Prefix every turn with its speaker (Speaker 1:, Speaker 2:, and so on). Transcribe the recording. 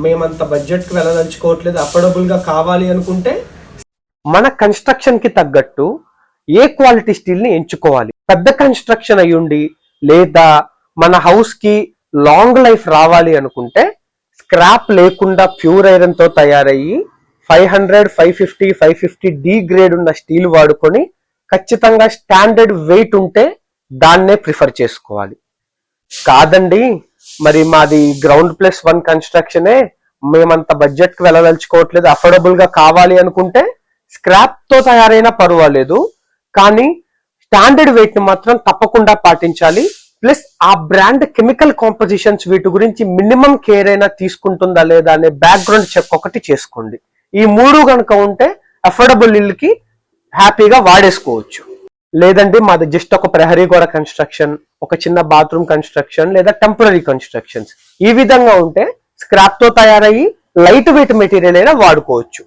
Speaker 1: మేమంత బడ్జెట్కి వెళ్ళదలుచుకోవట్లేదు, అఫోర్డబుల్గా కావాలి అనుకుంటే మన కన్స్ట్రక్షన్కి తగ్గట్టు ఏ క్వాలిటీ స్టీల్ని ఎంచుకోవాలి. పెద్ద కన్స్ట్రక్షన్ అయ్యుండి లేదా మన హౌస్కి లాంగ్ లైఫ్ రావాలి అనుకుంటే స్క్రాప్ లేకుండా ప్యూర్ ఐరన్తో తయారయ్యి 500, 550, 550 డి గ్రేడ్ ఉన్న స్టీల్ వాడుకొని ఖచ్చితంగా స్టాండర్డ్ వెయిట్ ఉంటే దాన్నే ప్రిఫర్ చేసుకోవాలి. కాదండి మరి మాది గ్రౌండ్ +1 కన్స్ట్రక్షనే, మేమంత బడ్జెట్కి వెళ్ళదలుచుకోవట్లేదు, అఫోర్డబుల్గా కావాలి అనుకుంటే స్క్రాప్ తో తయారైనా పర్వాలేదు, కానీ స్టాండర్డ్ వెయిట్ ని మాత్రం తప్పకుండా పాటించాలి. ప్లస్ ఆ బ్రాండ్ కెమికల్ కాంపోజిషన్స్ వీటి గురించి మినిమం కేర్ అయినా తీసుకుంటుందా లేదా అనే బ్యాక్గ్రౌండ్ చెక్ ఒకటి చేసుకోండి. ఈ 3 కనుక ఉంటే అఫోర్డబుల్ ఇల్లుకి హ్యాపీగా వాడేసుకోవచ్చు. లేదండి మాది జస్ట్ ఒక ప్రహరీ గోడ కన్స్ట్రక్షన్, ఒక చిన్న బాత్రూమ్ కన్స్ట్రక్షన్ లేదా టెంపరీ కన్స్ట్రక్షన్స్, ఈ విధంగా ఉంటే స్క్రాప్ తో తయారయ్యి లైట్ వెయిట్ మెటీరియల్ అయినా వాడుకోవచ్చు.